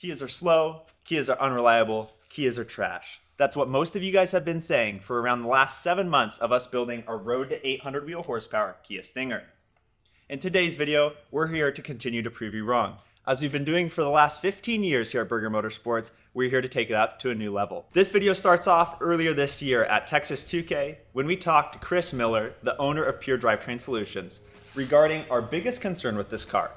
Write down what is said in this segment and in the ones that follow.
Kias are slow, Kias are unreliable, Kias are trash. That's what most of you guys have been saying for around the last 7 months of us building our road to 800 wheel horsepower Kia Stinger. In today's video, we're here to continue to prove you wrong. As we've been doing for the last 15 years here at Burger Motorsports, we're here to take it up to a new level. This video starts off earlier this year at Texas 2K when we talked to Chris Miller, the owner of Pure Drivetrain Solutions, regarding our biggest concern with this car,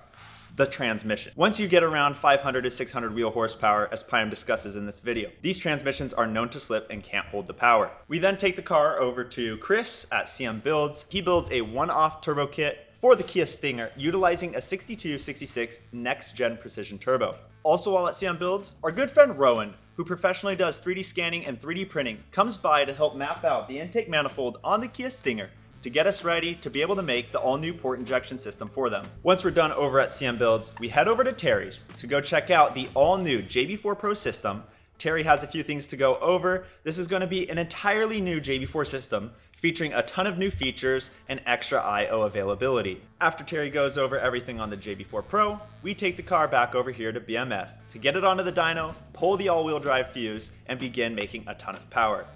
the transmission. Once you get around 500 to 600 wheel horsepower, as Payam discusses in this video, these transmissions are known to slip and can't hold the power. We then take the car over to Chris at CM Builds. He builds a one-off turbo kit for the Kia Stinger, utilizing a 6266 Next Gen Precision Turbo. Also while at CM Builds, our good friend Rowan, who professionally does 3D scanning and 3D printing, comes by to help map out the intake manifold on the Kia Stinger to get us ready to be able to make the all-new port injection system for them. Once we're done over at CM Builds, we head over to Terry's to go check out the all-new JB4 Pro system. Terry has a few things to go over. This is going to be an entirely new JB4 system featuring a ton of new features and extra I/O availability. After Terry goes over everything on the JB4 Pro, we take the car back over here to BMS to get it onto the dyno, pull the all-wheel drive fuse, and begin making a ton of power.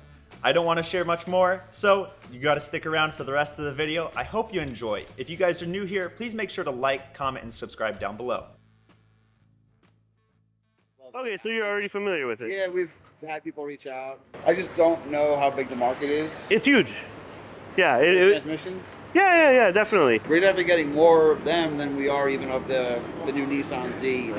I don't want to share much more, so you got to stick around for the rest of the video. I hope you enjoy. If you guys are new here, please make sure to like, comment, and subscribe down below. Okay, so you're already familiar with it. Yeah, we've had people reach out. I just don't know how big the market is. It's huge. Yeah. Transmissions? Yeah, definitely. We're definitely getting more of them than we are even of the new Nissan Z.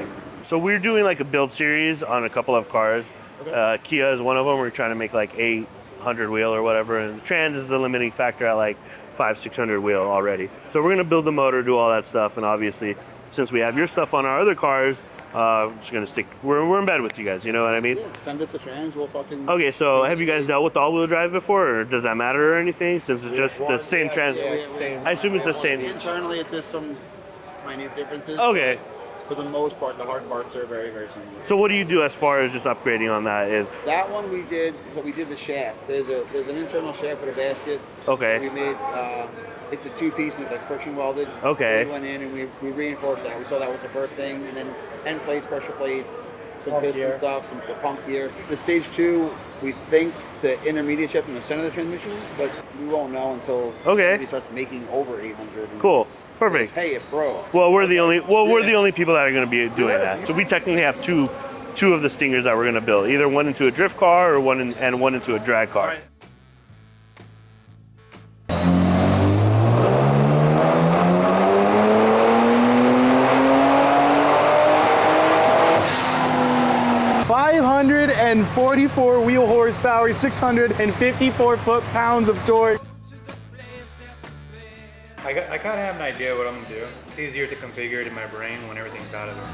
So we're doing like a build series on a couple of cars. Okay. Kia is one of them. We're trying to make like 800 wheel or whatever, and the trans is the limiting factor at like 500-600 wheel already. So we're gonna build the motor, do all that stuff, and obviously, since we have your stuff on our other cars, just gonna stick. We're in bed with you guys. You know what I mean? Yeah, send us the trans. We'll fucking. Okay, so have you guys dealt with the all-wheel drive before, or does that matter or anything? Since it's just the same trans. Yeah, it's the same. I assume it's the same. Internally, it's just some minute differences. Okay. For the most part, the hard parts are very, very similar. So what do you do as far as just upgrading on that? If That one we did the shaft. There's an internal shaft for the basket. Okay. We made it's a two-piece and it's like friction welded. Okay. So we went in and we reinforced that. We saw that was the first thing, and then end plates, pressure plates, some piston stuff, the pump gear. The stage 2, we think the intermediate shaft in the center of the transmission, but we won't know until he starts making over 800. Cool. Perfect. Hey, it broke. Well, we're the only people that are going to be doing that. So we technically have two of the Stingers that we're going to build, either one into a drift car or one into a drag car. Right. .544 wheel horsepower, 654 foot-pounds of torque. I kind of have an idea what I'm gonna do. It's easier to configure it in my brain when everything's out of there.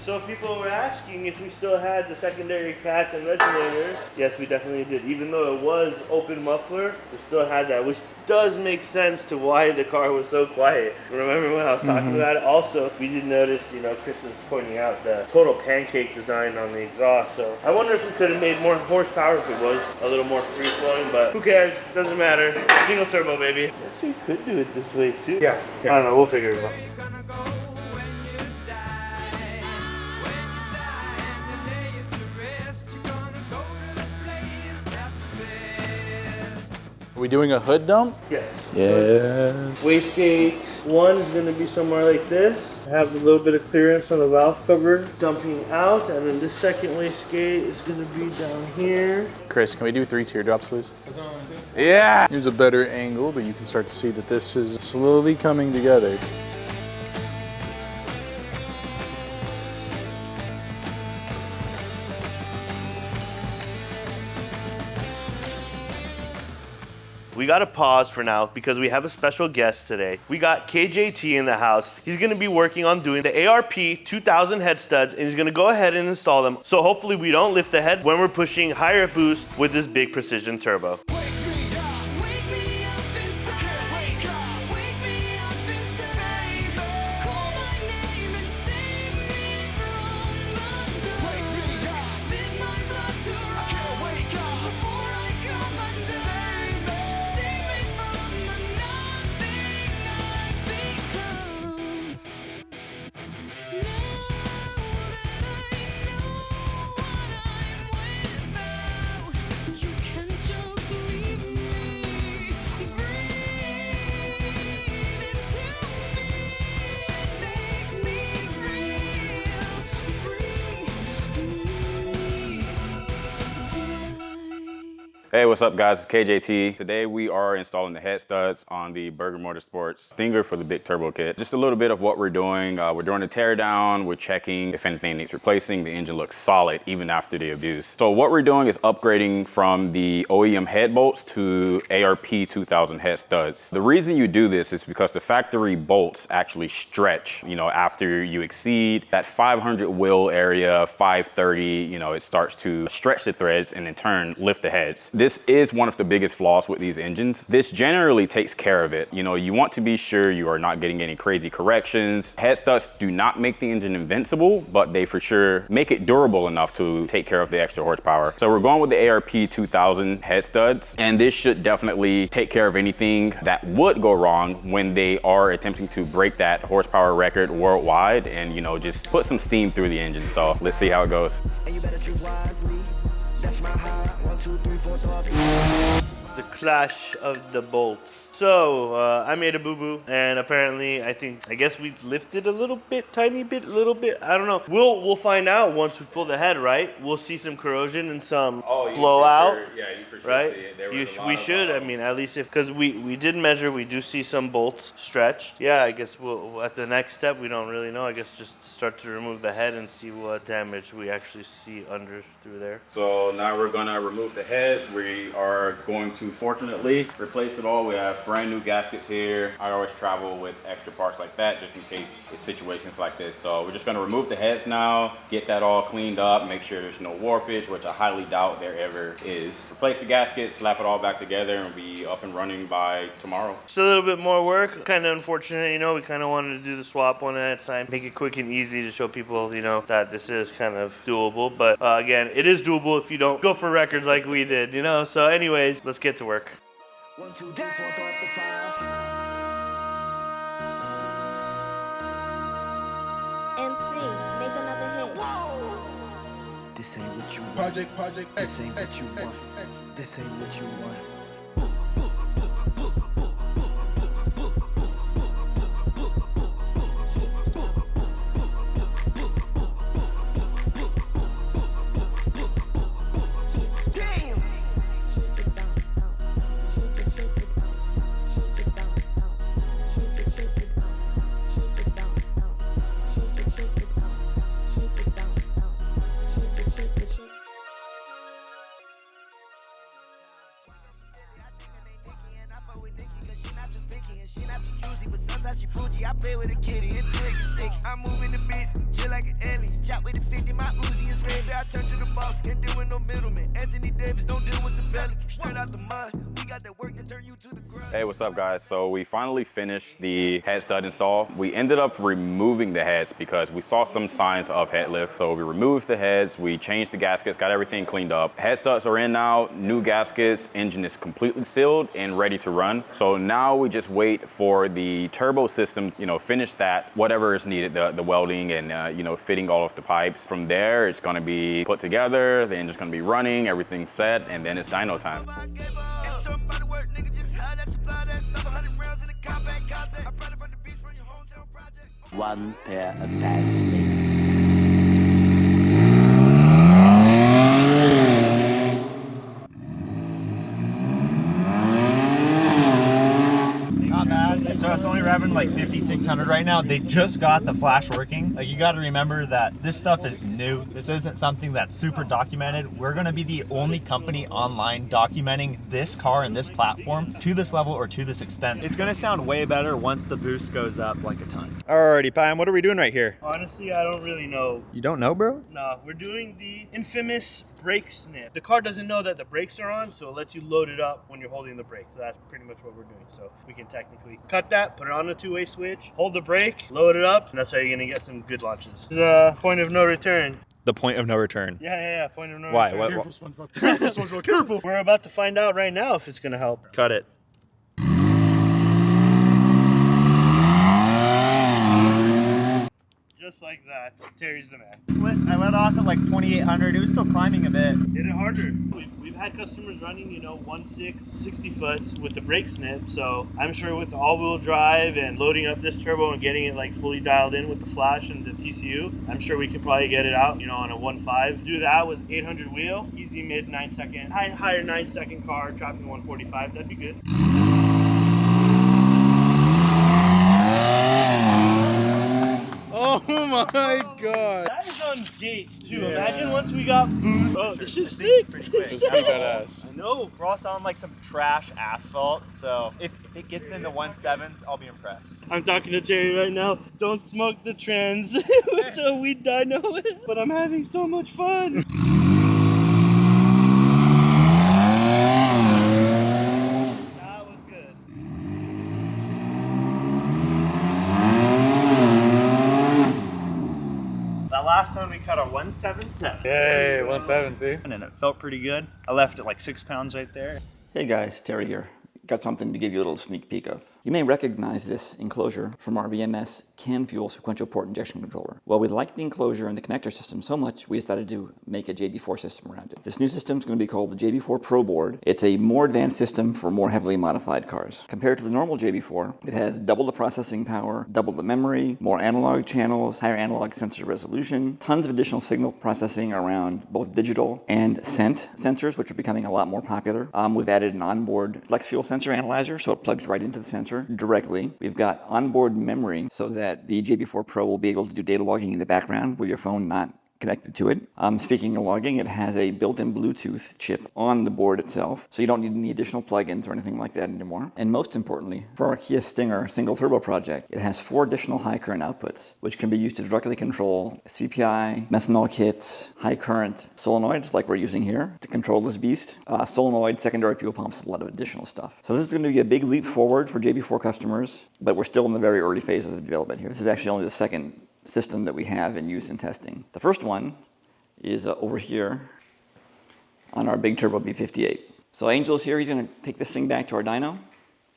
So people were asking if we still had the secondary cats and resolators. Yes, we definitely did. Even though it was open muffler, we still had that, which does make sense to why the car was so quiet. Remember when I was talking about it? Also, we did notice, Chris is pointing out the total pancake design on the exhaust. So I wonder if we could have made more horsepower if it was a little more free-flowing, but who cares? Doesn't matter. Single turbo, baby. I guess we could do it this way, too. Yeah. I don't know. We'll figure it out. Are we doing a hood dump? Yes. Yeah. Wastegate 1 is going to be somewhere like this. Have a little bit of clearance on the valve cover dumping out, and then this second wastegate is going to be down here. Chris, can we do 3 teardrops, please? Yeah! Here's a better angle, but you can start to see that this is slowly coming together. we got to pause for now because we have a special guest today. We got KJT in the house. He's going to be working on doing the ARP 2000 head studs, and he's going to go ahead and install them. So hopefully we don't lift the head when we're pushing higher boost with this big precision turbo. Hey, what's up guys, it's KJT. Today we are installing the head studs on the Burger Motorsports Stinger for the big turbo kit. Just a little bit of what we're doing. We're doing a tear down, we're checking if anything needs replacing. The engine looks solid even after the abuse. So what we're doing is upgrading from the OEM head bolts to ARP 2000 head studs. The reason you do this is because the factory bolts actually stretch, after you exceed that 500 wheel area, 530, it starts to stretch the threads and in turn lift the heads. This is one of the biggest flaws with these engines. This generally takes care of it. You want to be sure you are not getting any crazy corrections. Head studs do not make the engine invincible, but they for sure make it durable enough to take care of the extra horsepower. So we're going with the ARP 2000 head studs, and this should definitely take care of anything that would go wrong when they are attempting to break that horsepower record worldwide and, just put some steam through the engine. So let's see how it goes. That's my high. 1, 2, 3, 4, 5. The clash of the bolts. So I made a boo-boo, and apparently I guess we lifted a little bit, tiny bit, little bit. I don't know. We'll find out once we pull the head, right? We'll see some corrosion and some blowout. Sure, yeah, you for sure right? see it. We should. I mean, at least because we did measure, we do see some bolts stretched. Yeah, I guess we'll at the next step, we don't really know. I guess just start to remove the head and see what damage we actually see through there. So now we're gonna remove the heads. We are going to fortunately replace it all. We have brand new gaskets here. I always travel with extra parts like that just in case it's situations like this. So we're just gonna remove the heads now, get that all cleaned up, make sure there's no warpage, which I highly doubt there ever is. Replace the gaskets, slap it all back together, and be up and running by tomorrow. It's a little bit more work. Kind of unfortunate, we kind of wanted to do the swap one at a time, make it quick and easy to show people, that this is kind of doable. But again, it is doable if you don't go for records like we did, So anyways, let's get to work. 1, 2, 3, 4, 5. MC, make another hit. This ain't what you want. Project. This ain't what you want. This ain't what you want. I play with a kitty until it gets sticky. I'm moving the beat, chill like an alien. Chop with the 50, my Uzi is ready. Say I turn to the boss, can't deal with no middleman. Anthony Davis, don't deal with the pelican. Straight out the mud, we got that work to turn you to the ground. Hey, what's up guys? So we finally finished the head stud install. We ended up removing the heads because we saw some signs of head lift. So we removed the heads, we changed the gaskets, got everything cleaned up. Head studs are in now, new gaskets, engine is completely sealed and ready to run. So now we just wait for the turbo system, finish that, whatever is needed, the welding and, fitting all of the pipes. From there, it's gonna be put together, the engine's gonna be running, everything's set, and then it's dyno time. One pair of pants later. Not bad. So it's only revving like 56 600 right now. They just got the flash working. Like, you got to remember that this stuff is new. This isn't something that's super documented. We're going to be the only company online documenting this car and this platform to this level or to this extent. It's going to sound way better once the boost goes up like a ton. Alrighty, Payam, what are we doing right here? Honestly, I don't really know. You don't know, bro? No, we're doing the infamous brake snip. The car doesn't know that the brakes are on, so it lets you load it up when you're holding the brake. So that's pretty much what we're doing. So we can technically cut that, put it on a two-way switch, hold the brake, load it up, and that's how you're gonna get some good launches. This is a point of no return. The point of no return. Yeah, point of no Why? return. What? Careful, SpongeBob, careful. We're about to find out right now if it's gonna help. Cut it. Just like that. Terry's the man. I let off at like 2,800. It was still climbing a bit. Hit it harder. We've had customers running, 1.6, 60 foots with the brake snip. So I'm sure with the all-wheel drive and loading up this turbo and getting it like fully dialed in with the flash and the TCU, I'm sure we could probably get it out, on a 1.5. Do that with 800 wheel, easy mid 9 second, higher 9 second car, dropping 145. That'd be good. Oh my god. That is on gates too. Yeah. Imagine once we got boost. Oh, this shit's sick. It's pretty badass. I know. We're also on like some trash asphalt, so if it gets into 1.7s, I'll be impressed. I'm talking to Terry right now. Don't smoke the trends with a weed dyno, but I'm having so much fun. That was good. That last one we cut a 177. Yay, 1.7, see? And it felt pretty good. I left it like 6 pounds right there. Hey guys, Terry here. Got something to give you a little sneak peek of. You may recognize this enclosure from our BMS CAN Fuel sequential port injection controller. Well, we liked the enclosure and the connector system so much, we decided to make a JB4 system around it. This new system is going to be called the JB4 Pro Board. It's a more advanced system for more heavily modified cars. Compared to the normal JB4, it has double the processing power, double the memory, more analog channels, higher analog sensor resolution, tons of additional signal processing around both digital and scent sensors, which are becoming a lot more popular. We've added an onboard flex fuel sensor analyzer, so it plugs right into the sensor directly. We've got onboard memory so that the JB4 Pro will be able to do data logging in the background with your phone not connected to it. Speaking of logging, it has a built-in Bluetooth chip on the board itself, so you don't need any additional plugins or anything like that anymore. And most importantly, for our Kia Stinger single turbo project, it has 4 additional high current outputs, which can be used to directly control CPI, methanol kits, high current solenoids like we're using here to control this beast, solenoid, secondary fuel pumps, a lot of additional stuff. So this is going to be a big leap forward for JB4 customers, but we're still in the very early phases of development here. This is actually only the second system that we have in use in testing. The first one is over here on our big turbo B58. So Angel's here, he's gonna take this thing back to our dyno.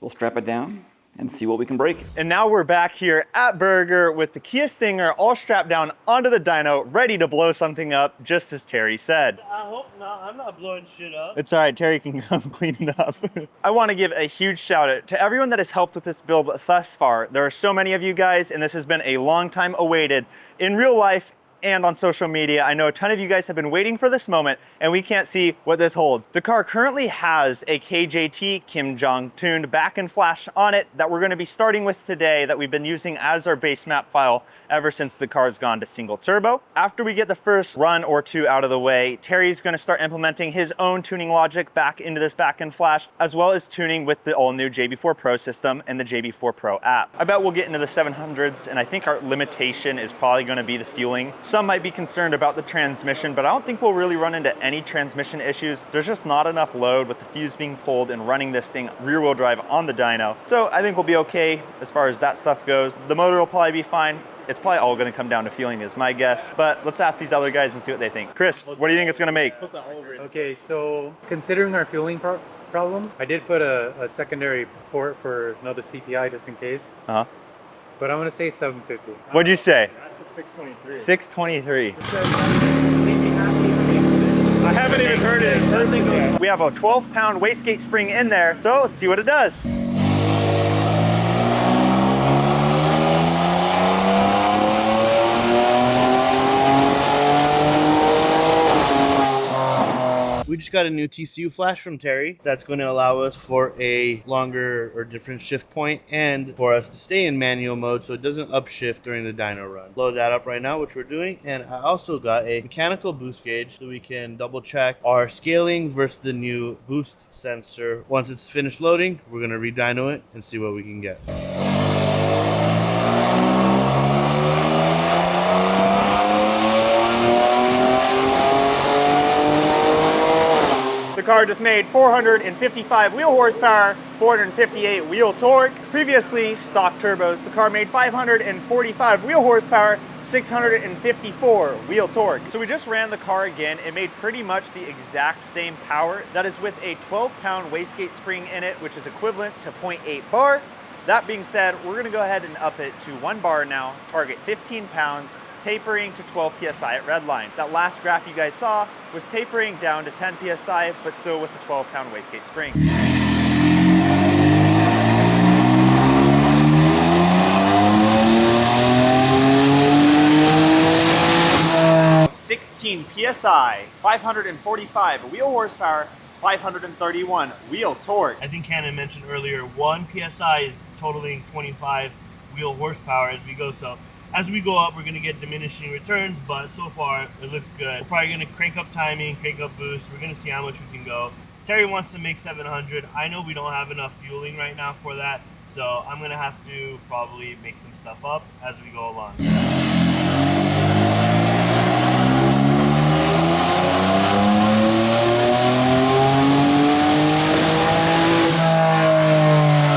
We'll strap it down and see what we can break. And now we're back here at Burger with the Kia Stinger all strapped down onto the dyno, ready to blow something up, just as Terry said. I hope not. I'm not blowing shit up. It's all right, Terry can come clean it up. I want to give a huge shout out to everyone that has helped with this build thus far. There are so many of you guys, and this has been a long time awaited in real life and on social media. I know a ton of you guys have been waiting for this moment, and we can't see what this holds. The car currently has a KJT Kim Jong tuned back and flash on it that we're going to be starting with today, that we've been using as our base map file ever since the car's gone to single turbo. After we get the first run or two out of the way, Terry's going to start implementing his own tuning logic back into this back and flash, as well as tuning with the all new JB4 Pro system and the JB4 Pro app. I bet we'll get into the 700s, and I think our limitation is probably going to be the fueling. Some might be concerned about the transmission, but I don't think we'll really run into any transmission issues. There's just not enough load with the fuse being pulled and running this thing rear wheel drive on the dyno. So I think we'll be okay as far as that stuff goes. The motor will probably be fine. It's probably all going to come down to fueling is my guess, but let's ask these other guys and see what they think. Chris, what do you think it's going to make? Okay, so considering our fueling problem, I did put a secondary port for another CPI just in case. Uh-huh. But I'm going to say 750. What'd you say? I said 623. 623. I haven't even heard it. We have a 12-pound wastegate spring in there, so let's see what it does. We just got a new TCU flash from Terry that's going to allow us for a longer or different shift point and for us to stay in manual mode so it doesn't upshift during the dyno run. Load that up right now, which we're doing, and I also got a mechanical boost gauge so we can double check our scaling versus the new boost sensor. Once it's finished loading, we're going to re-dyno it and see what we can get. The car just made 455 wheel horsepower, 458 wheel torque. Previously, stock turbos, the car made 545 wheel horsepower, 654 wheel torque. So we just ran the car again. It made pretty much the exact same power. That is with a 12-pound wastegate spring in it, which is equivalent to 0.8 bar. That being said, we're gonna go ahead and up it to 1 bar now, target 15 pounds, tapering to 12 PSI at redline. That last graph you guys saw was tapering down to 10 PSI, but still with the 12-pound wastegate spring. 16 PSI, 545 wheel horsepower, 531 wheel torque. I think Cannon mentioned earlier, 1 PSI is totaling 25 wheel horsepower as we go. So as we go up, we're going to get diminishing returns, but so far it looks good. We're probably going to crank up timing, crank up boost. We're going to see how much we can go. Terry wants to make 700. I know we don't have enough fueling right now for that, so I'm going to have to probably make some stuff up as we go along.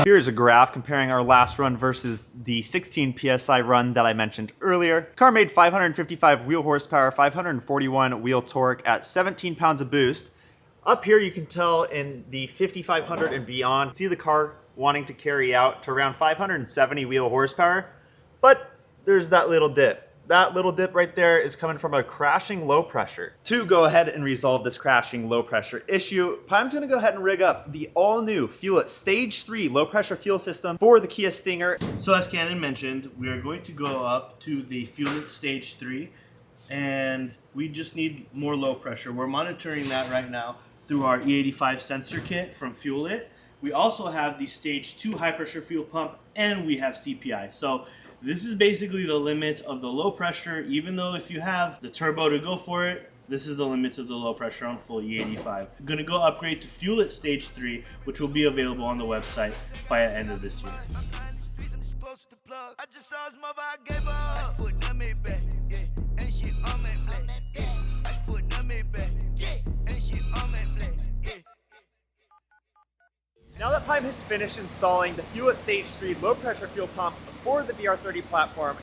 Here's a graph comparing our last run versus the 16 PSI run that I mentioned earlier. Car made 555 wheel horsepower, 541 wheel torque at 17 pounds of boost. Up here you can tell in the 5500 and beyond, see the car wanting to carry out to around 570 wheel horsepower, but there's that little dip. That little dip right there is coming from a crashing low pressure. To go ahead and resolve this crashing low pressure issue, Payam's gonna go ahead and rig up the all new Fuel It Stage 3 low pressure fuel system for the Kia Stinger. So as Cannon mentioned, we are going to go up to the Fuel It Stage 3 and we just need more low pressure. We're monitoring that right now through our E85 sensor kit from Fuel It. We also have the Stage 2 high pressure fuel pump and we have CPI. So this is basically the limits of the low pressure. Even though if you have the turbo to go for it, this is the limits of the low pressure on full E85. I'm gonna go upgrade to Fuel It Stage 3, which will be available on the website by the end of this year. Now that Payam has finished installing the Fuel It Stage 3 low pressure fuel pump for the VR30 platform,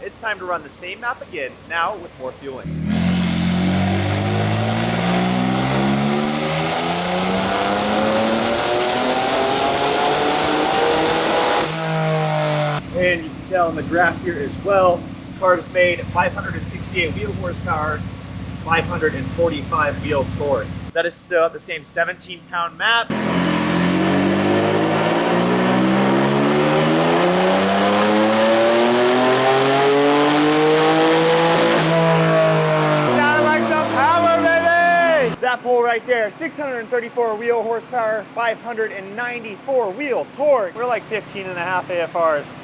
it's time to run the same map again, now with more fueling. And you can tell in the graph here as well, the car has made 568 wheel horsepower, 545 wheel torque. That is still at the same 17-pound map. That pole right there, 634 wheel horsepower, 594 wheel torque. We're like 15 and a half AFRs.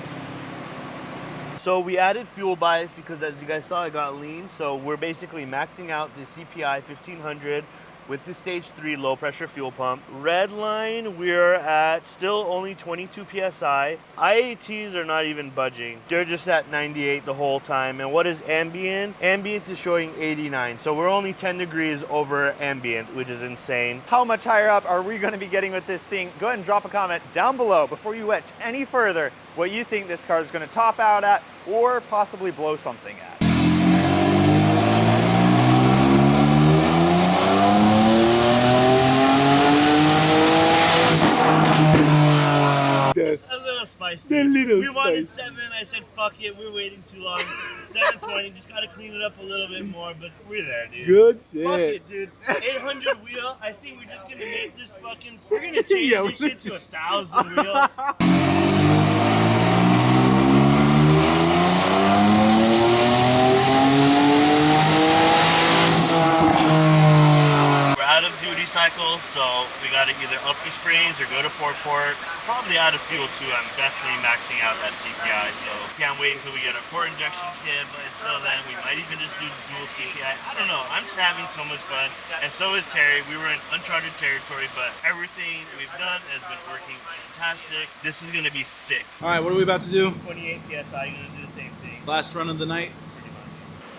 So we added fuel bias because as you guys saw, it got lean. So we're basically maxing out the CPI 1500 with the Stage 3 low pressure fuel pump. Red line, we're at still only 22 PSI. IATs are not even budging. They're just at 98 the whole time. And what is ambient? Ambient is showing 89. So we're only 10 degrees over ambient, which is insane. How much higher up are we going to be getting with this thing? Go ahead and drop a comment down below before you went any further what you think this car is going to top out at or possibly blow something at. A little spicy. We wanted 7. I said, fuck it. We're waiting too long. 720. Just got to clean it up a little bit more, but we're there, dude. Good shit. Fuck it, dude. 800 wheel. I think we're just going to make this fucking... We're going to change this shit to 1,000 wheel. We're out of cycle, so we got to either up the springs or go to 4-port. Probably out of fuel too. I'm definitely maxing out that CPI, so can't wait until we get a port injection kit, but until then we might even just do dual CPI. I don't know, I'm just having so much fun, and so is Terry. We were in uncharted territory, but everything we've done has been working fantastic. This is going to be sick. All right, what are we about to do? 28 PSI, going to do the same thing. Last run of the night.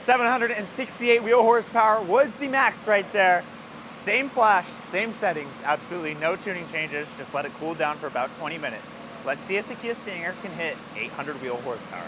768 wheel horsepower was the max right there. Same flash, same settings, absolutely no tuning changes. Just let it cool down for about 20 minutes. Let's see if the Kia Stinger can hit 800 wheel horsepower.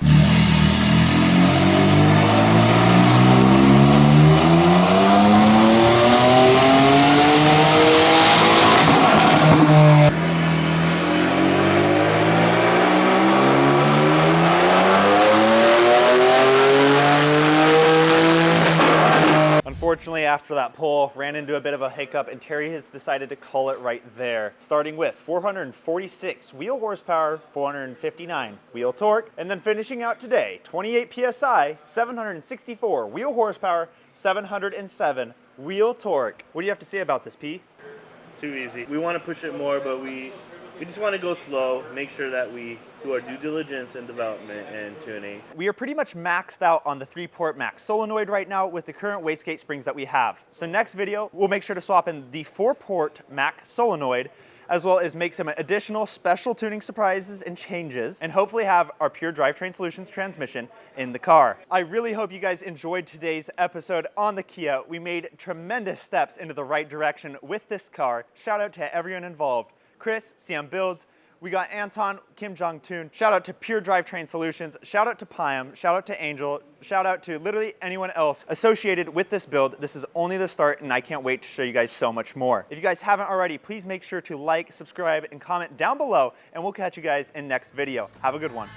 Unfortunately, after that pull, ran into a bit of a hiccup, and Terry has decided to call it right there. Starting with 446 wheel horsepower, 459 wheel torque, and then finishing out today, 28 PSI, 764 wheel horsepower, 707 wheel torque. What do you have to say about this, P? Too easy. We want to push it more, but we just want to go slow, make sure that we do our due diligence in development and tuning. We are pretty much maxed out on the 3-port max solenoid right now with the current wastegate springs that we have. So next video, we'll make sure to swap in the 4-port max solenoid, as well as make some additional special tuning surprises and changes, and hopefully have our pure drivetrain solutions transmission in the car. I really hope you guys enjoyed today's episode on the Kia. We made tremendous steps into the right direction with this car. Shout out to everyone involved. Chris, CM Builds, we got Anton, Kim Jong-Toon. Shout out to Pure Drivetrain Solutions. Shout out to Payam. Shout out to Angel. Shout out to literally anyone else associated with this build. This is only the start, and I can't wait to show you guys so much more. If you guys haven't already, please make sure to like, subscribe, and comment down below, and we'll catch you guys in next video. Have a good one.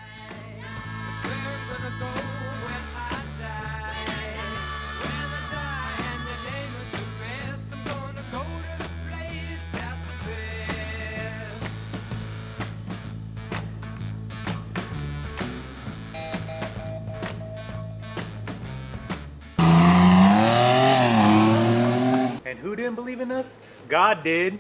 And who didn't believe in us? God did.